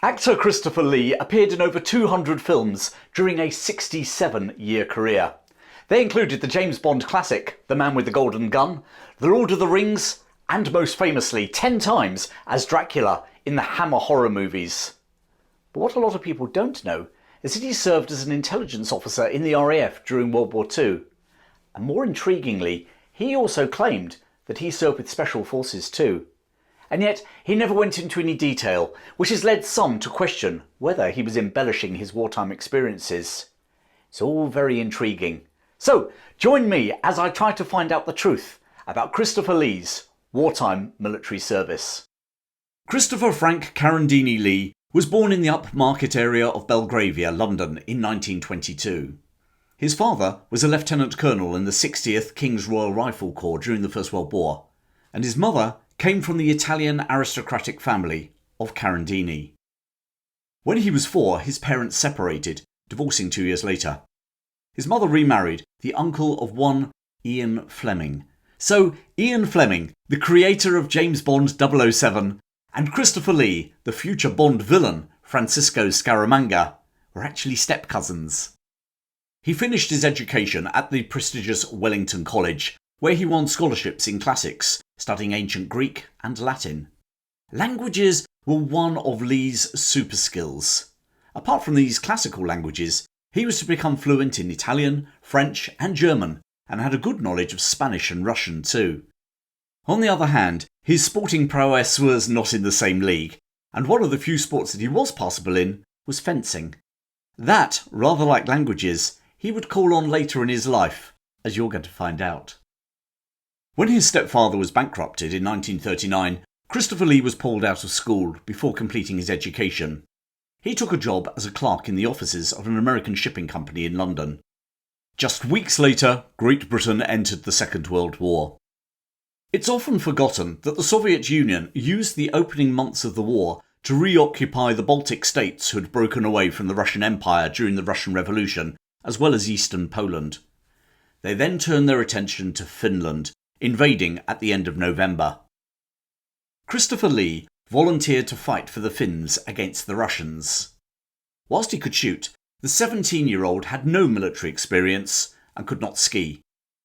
Actor Christopher Lee appeared in over 200 films during a 67-year career. They included the James Bond classic, The Man with the Golden Gun, The Lord of the Rings, and most famously 10 times as Dracula in the Hammer horror movies. But what a lot of people don't know is that he served as an intelligence officer in the RAF during World War II. And more intriguingly, he also claimed that he served with Special Forces too. And yet he never went into any detail, which has led some to question whether he was embellishing his wartime experiences. It's all very intriguing. So join me as I try to find out the truth about Christopher Lee's wartime military service. Christopher Frank Carandini Lee was born in the upmarket area of Belgravia, London in 1922. His father was a lieutenant colonel in the 60th King's Royal Rifle Corps during the First World War, and his mother came from the Italian aristocratic family of Carandini. When he was 4, his parents separated, divorcing 2 years later. His mother remarried the uncle of one Ian Fleming. So Ian Fleming, the creator of James Bond 007, and Christopher Lee, the future Bond villain Francisco Scaramanga, were actually step-cousins. He finished his education at the prestigious Wellington College, where he won scholarships in classics, studying ancient Greek and Latin. Languages were one of Lee's super skills. Apart from these classical languages, he was to become fluent in Italian, French and German, and had a good knowledge of Spanish and Russian too. On the other hand, his sporting prowess was not in the same league, and one of the few sports that he was passable in was fencing. That, rather like languages, he would call on later in his life, as you're going to find out. When his stepfather was bankrupted in 1939, Christopher Lee was pulled out of school before completing his education. He took a job as a clerk in the offices of an American shipping company in London. Just weeks later, Great Britain entered the Second World War. It's often forgotten that the Soviet Union used the opening months of the war to reoccupy the Baltic states who had broken away from the Russian Empire during the Russian Revolution, as well as eastern Poland. They then turned their attention to Finland, invading at the end of November. Christopher Lee volunteered to fight for the Finns against the Russians. Whilst he could shoot, the 17-year-old had no military experience and could not ski,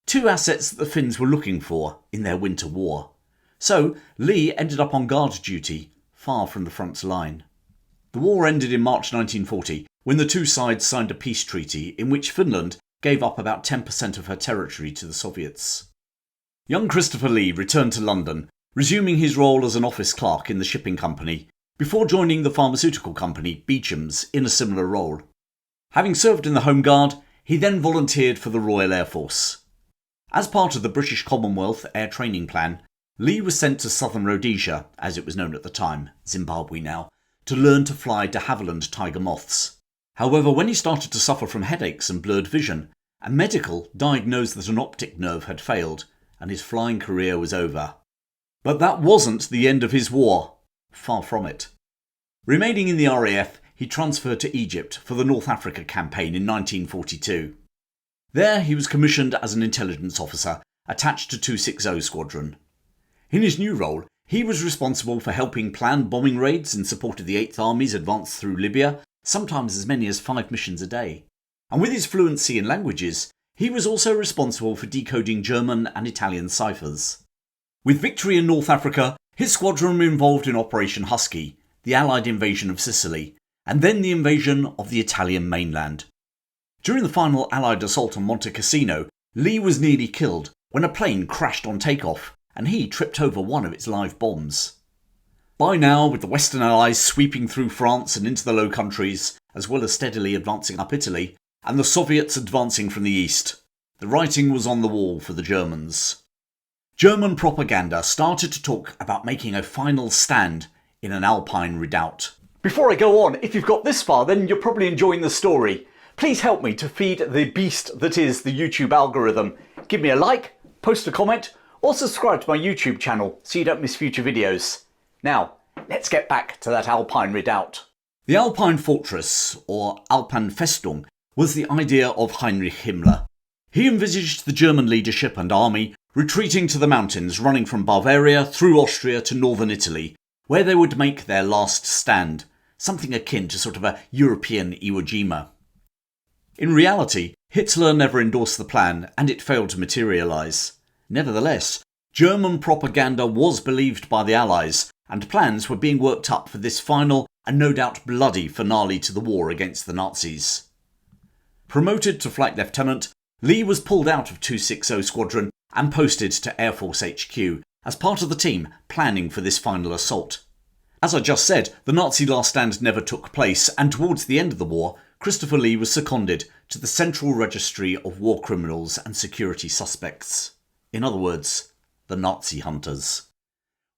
2 assets that the Finns were looking for in their winter war. So Lee ended up on guard duty, far from the front line. The war ended in March 1940 when the two sides signed a peace treaty in which Finland gave up about 10% of her territory to the Soviets. Young Christopher Lee returned to London, resuming his role as an office clerk in the shipping company, before joining the pharmaceutical company Beecham's in a similar role. Having served in the Home Guard, he then volunteered for the Royal Air Force. As part of the British Commonwealth Air Training Plan, Lee was sent to Southern Rhodesia, as it was known at the time, Zimbabwe now, to learn to fly de Havilland Tiger Moths. However, when he started to suffer from headaches and blurred vision, a medical diagnosed that an optic nerve had failed, and his flying career was over. But that wasn't the end of his war. Far from it. Remaining in the RAF, he transferred to Egypt for the North Africa campaign in 1942. There he was commissioned as an intelligence officer, attached to 260 Squadron. In his new role, he was responsible for helping plan bombing raids in support of the 8th Army's advance through Libya, sometimes as many as 5 missions a day. And with his fluency in languages, he was also responsible for decoding German and Italian ciphers. With victory in North Africa, his squadron were involved in Operation Husky, the Allied invasion of Sicily, and then the invasion of the Italian mainland. During the final Allied assault on Monte Cassino, Lee was nearly killed when a plane crashed on takeoff, and he tripped over one of its live bombs. By now, with the Western Allies sweeping through France and into the Low Countries, as well as steadily advancing up Italy, and the Soviets advancing from the east, the writing was on the wall for the Germans. German propaganda started to talk about making a final stand in an Alpine redoubt. Before I go on, if you've got this far, then you're probably enjoying the story. Please help me to feed the beast that is the YouTube algorithm. Give me a like, post a comment, or subscribe to my YouTube channel so you don't miss future videos. Now, let's get back to that Alpine redoubt. The Alpine Fortress, or Alpine Festung, was the idea of Heinrich Himmler. He envisaged the German leadership and army retreating to the mountains running from Bavaria through Austria to northern Italy, where they would make their last stand, something akin to sort of a European Iwo Jima. In reality, Hitler never endorsed the plan and it failed to materialise. Nevertheless, German propaganda was believed by the Allies and plans were being worked up for this final and no doubt bloody finale to the war against the Nazis. Promoted to flight lieutenant, Lee was pulled out of 260 Squadron and posted to Air Force HQ as part of the team planning for this final assault. As I just said, the Nazi last stand never took place, and towards the end of the war, Christopher Lee was seconded to the Central Registry of War Criminals and Security Suspects. In other words, the Nazi hunters.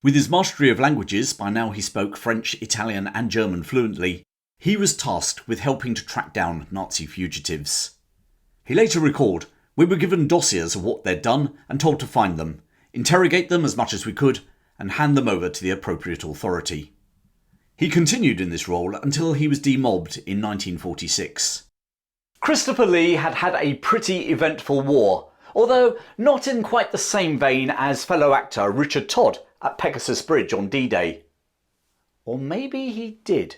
With his mastery of languages, by now he spoke French, Italian and German fluently, he was tasked with helping to track down Nazi fugitives. He later recalled, "We were given dossiers of what they'd done and told to find them, interrogate them as much as we could, and hand them over to the appropriate authority." He continued in this role until he was demobbed in 1946. Christopher Lee had had a pretty eventful war, although not in quite the same vein as fellow actor Richard Todd at Pegasus Bridge on D-Day. Or maybe he did.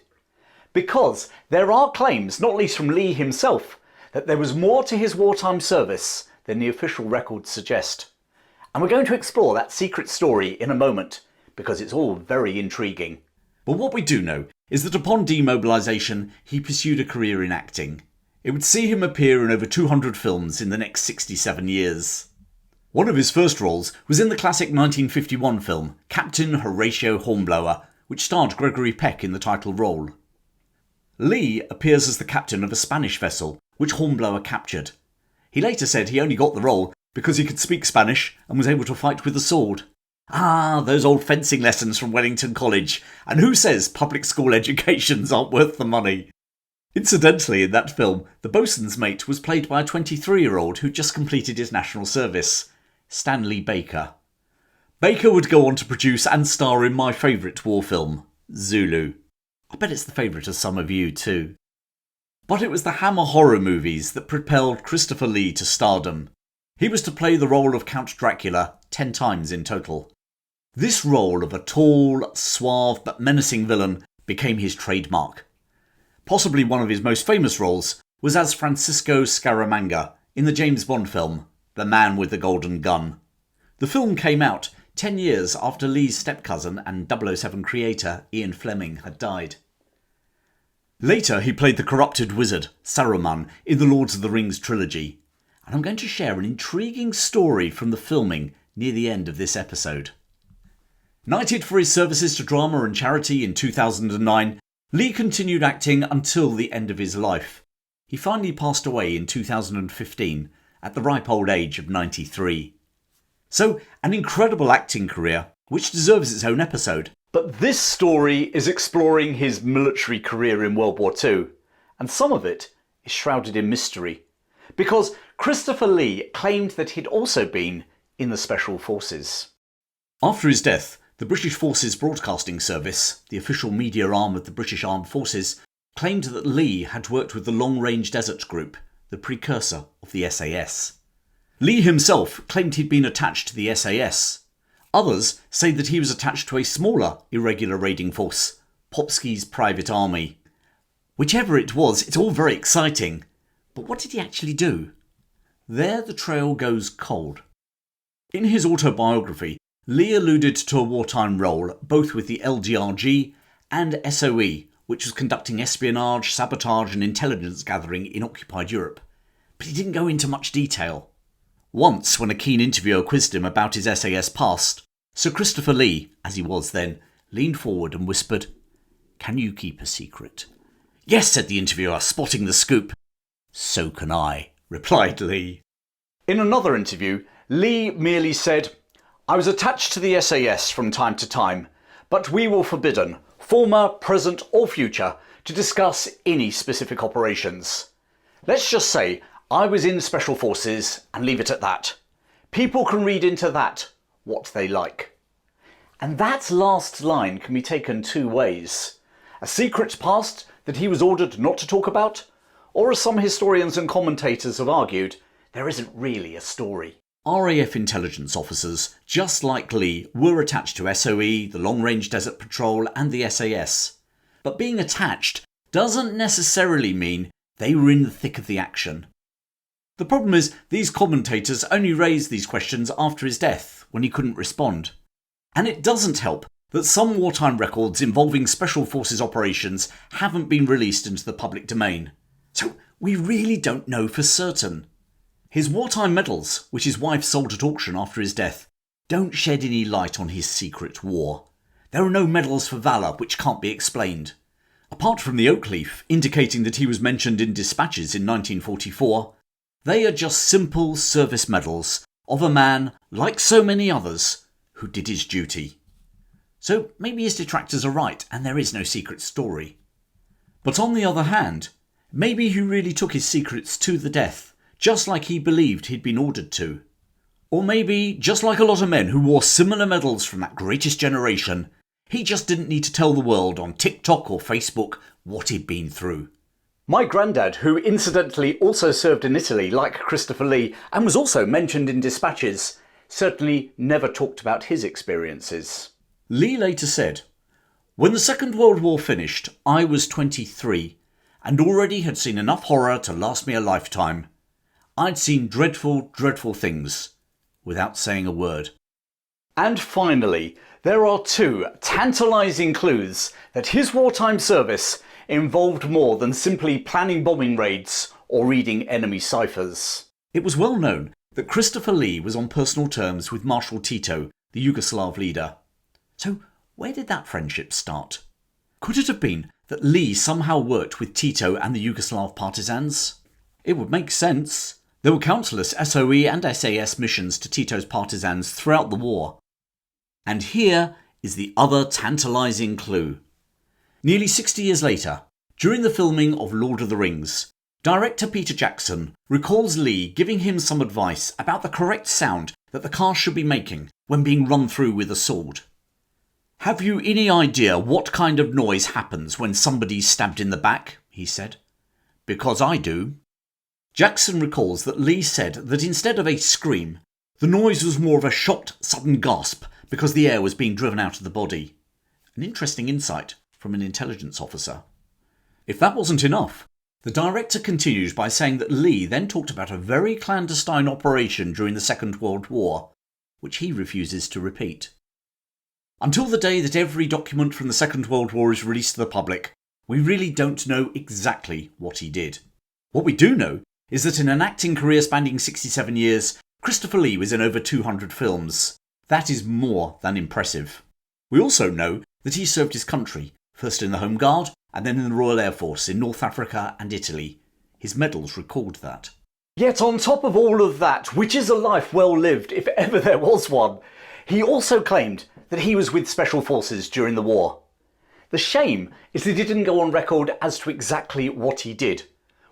Because there are claims, not least from Lee himself, that there was more to his wartime service than the official records suggest. And we're going to explore that secret story in a moment, because it's all very intriguing. But what we do know is that upon demobilisation, he pursued a career in acting. It would see him appear in over 200 films in the next 67 years. One of his first roles was in the classic 1951 film Captain Horatio Hornblower, which starred Gregory Peck in the title role. Lee appears as the captain of a Spanish vessel, which Hornblower captured. He later said he only got the role because he could speak Spanish and was able to fight with a sword. Ah, those old fencing lessons from Wellington College, and who says public school educations aren't worth the money? Incidentally, in that film, the boatswain's mate was played by a 23-year-old who just completed his national service, Stanley Baker. Baker would go on to produce and star in my favourite war film, Zulu. I bet it's the favourite of some of you too. But it was the Hammer horror movies that propelled Christopher Lee to stardom. He was to play the role of Count Dracula 10 times in total. This role of a tall, suave but menacing villain became his trademark. Possibly one of his most famous roles was as Francisco Scaramanga in the James Bond film, The Man with the Golden Gun. The film came out 10 years after Lee's step-cousin and 007 creator Ian Fleming had died. Later he played the corrupted wizard, Saruman, in the Lord of the Rings trilogy, and I'm going to share an intriguing story from the filming near the end of this episode. Knighted for his services to drama and charity in 2009, Lee continued acting until the end of his life. He finally passed away in 2015 at the ripe old age of 93. So, an incredible acting career, which deserves its own episode. But this story is exploring his military career in World War II, and some of it is shrouded in mystery. Because Christopher Lee claimed that he'd also been in the Special Forces. After his death, the British Forces Broadcasting Service, the official media arm of the British Armed Forces, claimed that Lee had worked with the Long Range Desert Group, the precursor of the SAS. Lee himself claimed he'd been attached to the SAS. Others say that he was attached to a smaller irregular raiding force, Popsky's Private Army. Whichever it was, it's all very exciting. But what did he actually do? There the trail goes cold. In his autobiography, Lee alluded to a wartime role both with the LGRG and SOE, which was conducting espionage, sabotage and intelligence gathering in occupied Europe. But he didn't go into much detail. Once, when a keen interviewer quizzed him about his SAS past, Sir Christopher Lee, as he was then, leaned forward and whispered, "Can you keep a secret?" "Yes," said the interviewer, spotting the scoop. "So can I," replied Lee. In another interview, Lee merely said, "I was attached to the SAS from time to time, but we were forbidden, former, present or future, to discuss any specific operations. Let's just say I was in Special Forces and leave it at that. People can read into that what they like." And that last line can be taken two ways. A secret past that he was ordered not to talk about, or as some historians and commentators have argued, there isn't really a story. RAF intelligence officers, just like Lee, were attached to SOE, the Long Range Desert Patrol and the SAS. but being attached doesn't necessarily mean they were in the thick of the action. The problem is these commentators only raised these questions after his death, when he couldn't respond. And it doesn't help that some wartime records involving Special Forces operations haven't been released into the public domain. So we really don't know for certain. His wartime medals, which his wife sold at auction after his death, don't shed any light on his secret war. There are no medals for valour which can't be explained. Apart from the oak leaf indicating that he was mentioned in dispatches in 1944, they are just simple service medals of a man, like so many others, who did his duty. So maybe his detractors are right and there is no secret story. But on the other hand, maybe he really took his secrets to the death, just like he believed he'd been ordered to. Or maybe, just like a lot of men who wore similar medals from that greatest generation, he just didn't need to tell the world on TikTok or Facebook what he'd been through. My granddad, who incidentally also served in Italy like Christopher Lee and was also mentioned in dispatches, certainly never talked about his experiences. Lee later said, "When the Second World War finished, I was 23 and already had seen enough horror to last me a lifetime. I'd seen dreadful, dreadful things, without saying a word." And finally, there are two tantalising clues that his wartime service involved more than simply planning bombing raids or reading enemy ciphers. It was well known that Christopher Lee was on personal terms with Marshal Tito, the Yugoslav leader. So where did that friendship start? Could it have been that Lee somehow worked with Tito and the Yugoslav partisans? It would make sense. There were countless SOE and SAS missions to Tito's partisans throughout the war. And here is the other tantalising clue. Nearly 60 years later, during the filming of Lord of the Rings, director Peter Jackson recalls Lee giving him some advice about the correct sound that the car should be making when being run through with a sword. "Have you any idea what kind of noise happens when somebody's stabbed in the back?" he said. "Because I do." Jackson recalls that Lee said that instead of a scream, the noise was more of a shocked, sudden gasp because the air was being driven out of the body. An interesting insight from an intelligence officer. If that wasn't enough, the director continues by saying that Lee then talked about a very clandestine operation during the Second World War, which he refuses to repeat. Until the day that every document from the Second World War is released to the public, we really don't know exactly what he did. What we do know is that in an acting career spanning 67 years, Christopher Lee was in over 200 films. That is more than impressive. We also know that he served his country, first in the Home Guard and then in the Royal Air Force in North Africa and Italy. His medals record that. Yet on top of all of that, which is a life well lived if ever there was one, he also claimed that he was with Special Forces during the war. The shame is that he didn't go on record as to exactly what he did,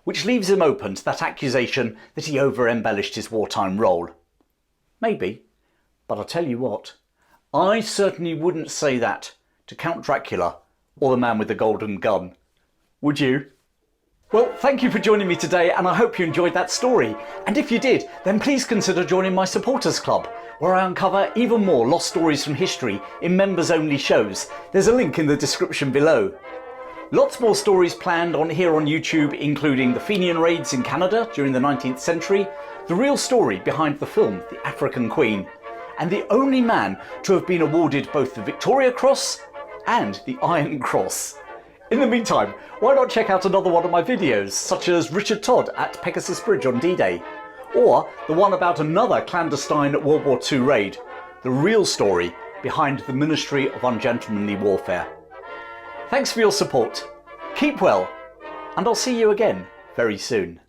which leaves him open to that accusation that he over-embellished his wartime role. Maybe, but I'll tell you what, I certainly wouldn't say that to Count Dracula or the man with the golden gun. Would you? Well, thank you for joining me today, and I hope you enjoyed that story. And if you did, then please consider joining my supporters club, where I uncover even more lost stories from history in members-only shows. There's a link in the description below. Lots more stories planned on here on YouTube, including the Fenian raids in Canada during the 19th century, the real story behind the film The African Queen, and the only man to have been awarded both the Victoria Cross and the Iron Cross. In the meantime, why not check out another one of my videos, such as Richard Todd at Pegasus Bridge on D-Day, or the one about another clandestine World War II raid, the real story behind the Ministry of Ungentlemanly Warfare. Thanks for your support, keep well, and I'll see you again very soon.